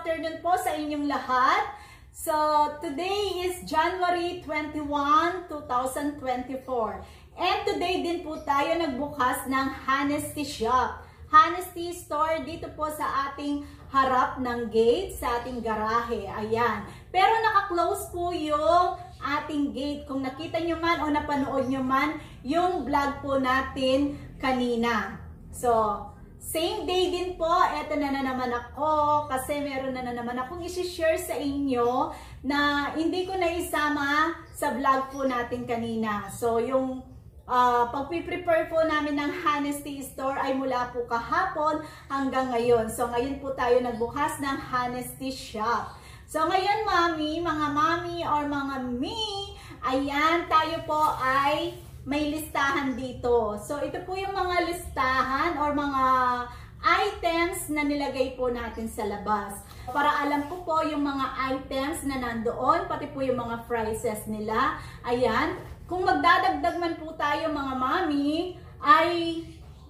afternoon po sa inyong lahat. So, today is January 21, 2024. And today din po tayo nagbukas ng Honesty Shop. Honesty Store dito po sa ating harap ng gate, sa ating garahe. Ayan. Pero naka-close po yung ating gate. Kung nakita nyo man o napanood nyo man yung vlog po natin kanina. So, same day din po, eto na naman ako kasi meron na naman akong isi-share sa inyo na hindi ko na isama sa vlog po natin kanina. So, yung pag-prepare po namin ng Honesty Store ay mula po kahapon hanggang ngayon. So, ngayon po tayo nagbukas ng Honesty Shop. So, ngayon mga mami or mga mi, ayan, tayo po ay may listahan dito. So, ito po yung mga listahan or mga items na nilagay po natin sa labas. Para alam ko po yung mga items na nandoon, pati po yung mga prices nila. Ayan. Kung magdadagdag man po tayo mga mami, ay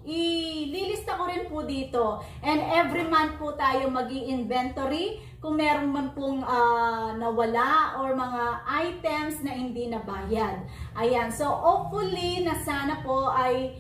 ililista ko rin po dito. And every month po tayo mag-i-inventory kung meron man pong nawala or mga items na hindi nabayad. Ayan, so hopefully na sana po ay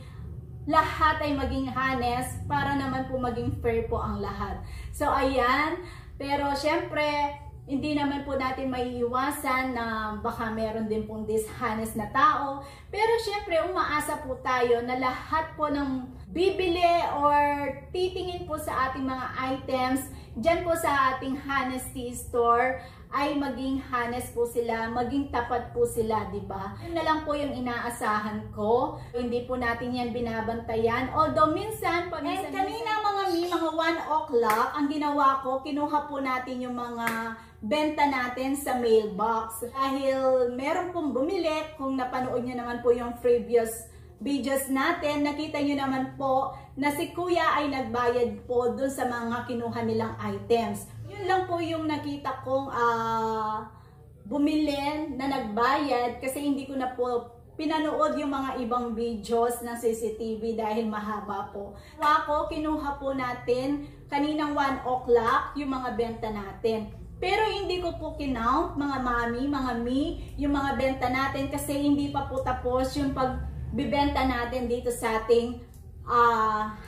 lahat ay maging honest para naman po maging fair po ang lahat. So ayan, pero syempre hindi naman po natin maiiwasan na baka meron din pong dishonest na tao. Pero syempre, umaasa po tayo na lahat po ng bibili or titingin po sa ating mga items dyan po sa ating Honesty Store ay maging honest po sila, maging tapat po sila, di ba? Yun na lang po yung inaasahan ko. Hindi po natin yan binabantayan. Although minsan, kanina mga 1 o'clock, ang ginawa ko, kinuha po natin yung mga benta natin sa mailbox. Dahil meron pong bumili, kung napanood nyo naman po yung previous videos natin, nakita nyo naman po na si Kuya ay nagbayad po dun sa mga kinuha nilang items. Yun lang po yung nakita kong bumili na nagbayad kasi hindi ko na po pinanood yung mga ibang videos ng CCTV dahil mahaba po. Ako, kinuha po natin kaninang 1 o'clock yung mga benta natin. Pero hindi ko po kinount mga mami, mga mi, yung mga benta natin kasi hindi pa po tapos yung pagbibenta natin dito sa ating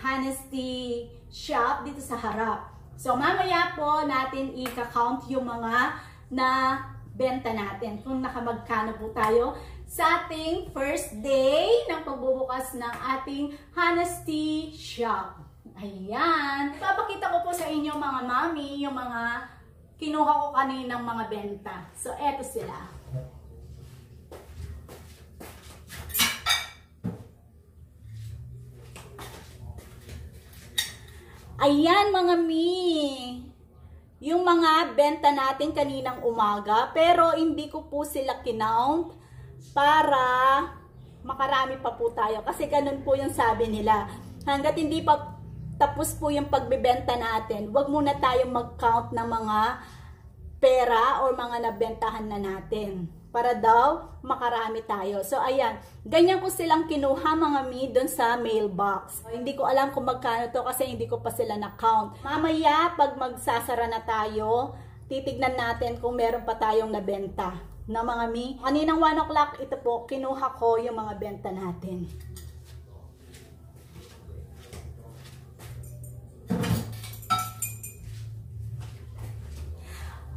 Honesty Shop dito sa harap. So mamaya po natin i-count yung mga na benta natin kung nakamagkano po tayo sa ating first day ng pagbubukas ng ating Honesty Shop. Ayan. Papakita ko po sa inyo mga mami yung mga kinuha ko kaninang mga benta. So, eto sila. Ayan mga mi. Yung mga benta natin kaninang umaga. Pero hindi ko po sila kinount para makarami pa po tayo. Kasi ganun po yung sabi nila. Hanggat hindi pa tapos po yung pagbibenta natin, wag muna tayong mag-count ng mga pera o mga nabentahan na natin. Para daw makarami tayo. So ayan, ganyan ko silang kinuha mga mi doon sa mailbox. Hindi ko alam kung magkano to kasi hindi ko pa sila na-count. Mamaya pag magsasara na tayo, titignan natin kung meron pa tayong nabenta. Na mga mi, kaninang 1 o'clock ito po, kinuha ko yung mga benta natin.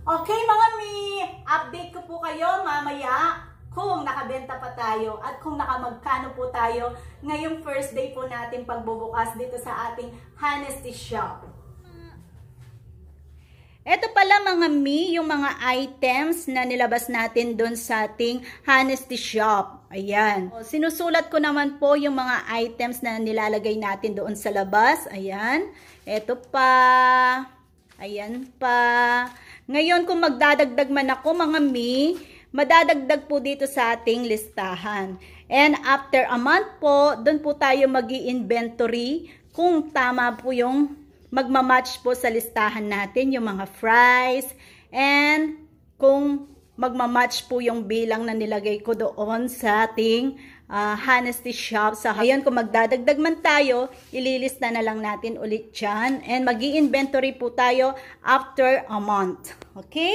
Okay mga mi, update ko po kayo mamaya kung nakabenta pa tayo at kung nakamagkano po tayo ngayong first day po natin pagbubukas dito sa ating Honesty Shop. Ito pala mga mi, yung mga items na nilabas natin doon sa ating Honesty Shop. Ayan. Sinusulat ko naman po yung mga items na nilalagay natin doon sa labas. Ayan. Ito pa. Ayan pa. Ngayon, kung magdadagdag man ako, mga mi, madadagdag po dito sa ating listahan. And after a month po, doon po tayo mag-i-inventory kung tama po yung magmamatch po sa listahan natin, yung mga price, and kung magmamatch po yung bilang na nilagay ko doon sa ating Honesty Shop. So, ayun, kung magdadagdag man tayo, ililista na lang natin ulit dyan. And mag-i-inventory po tayo after a month. Okay?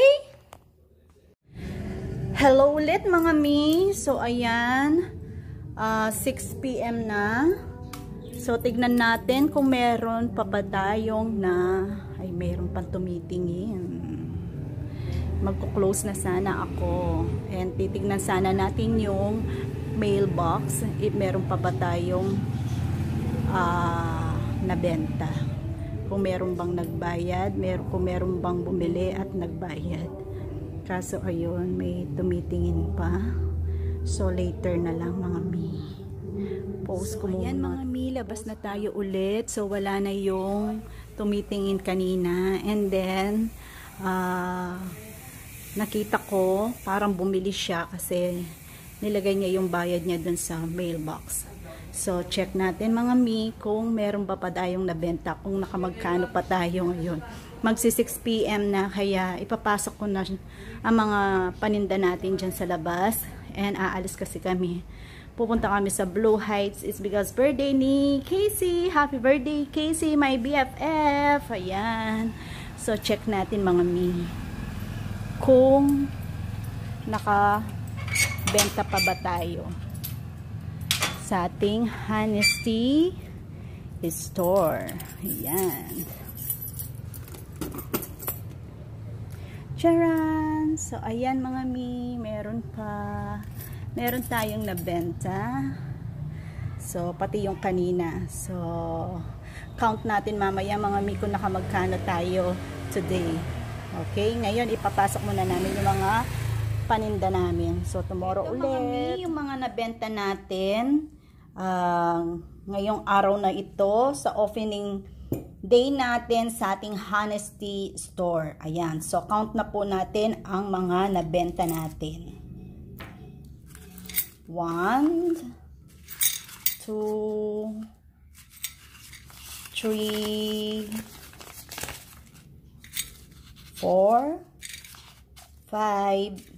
Hello ulit mga mi. So, ayan. 6 PM na. So, tignan natin kung meron pa ba tayong ay meron pang tumitingin. Magko-close na sana ako. And titignan sana natin yung mailbox, if meron pa ba tayong nabenta, kung meron bang nagbayad, kung meron bang bumili at nagbayad. Kaso ayun, may tumitingin pa. So later na lang mga mi. Post ko muna. Ayan mga mi, labas na tayo ulit. So wala na yung tumitingin kanina. And then nakita ko parang bumili siya kasi nilagay niya yung bayad niya dun sa mailbox. So, check natin mga mi kung meron pa tayong nabenta, kung nakamagkano pa tayo ngayon. Magsi 6 PM na, kaya ipapasok ko na ang mga paninda natin dyan sa labas. And aalis kasi kami. Pupunta kami sa Blue Heights. It's because birthday ni Casey. Happy birthday Casey, my BFF. Ayan. So, check natin mga mi kung benta pa ba tayo sa ating Honesty Store. Ayan. Charan! So, ayan mga mi, meron tayong nabenta. So, pati yung kanina. So, count natin mamaya mga mi kung nakamagkano tayo today. Okay? Ngayon, ipapasok muna namin yung mga paninda namin. So, tomorrow ito, ulit. Yung mga nabenta natin ngayong araw na ito sa opening day natin sa ating Honesty Store. Ayan. So, count na po natin ang mga nabenta natin. 1, 2, 3, 4, 5,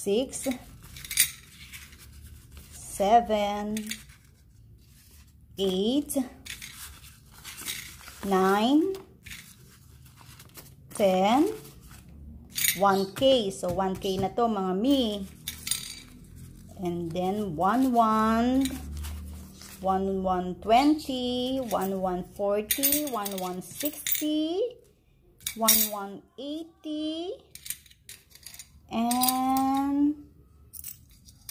6, 7, 8, 9, 10, 1K. So, 1K na to mga mi. And then, 11, 1120, 1140, 1160, 1180, and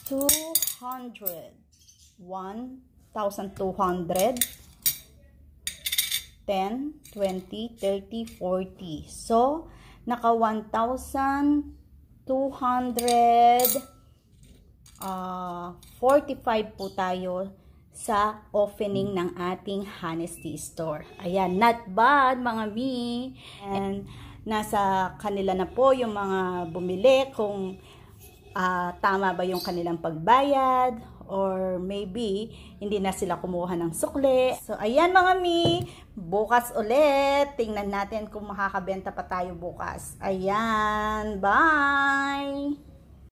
200. 1,200, 10, 20, 30, 40. So, naka 1,245 po tayo sa opening ng ating Honesty Store. Ayan, not bad mga mi. And nasa kanila na po yung mga bumili kung tama ba yung kanilang pagbayad or maybe hindi na sila kumuha ng sukli. So ayan mga mi, bukas ulit tingnan natin kung makakabenta pa tayo bukas. Ayan, bye!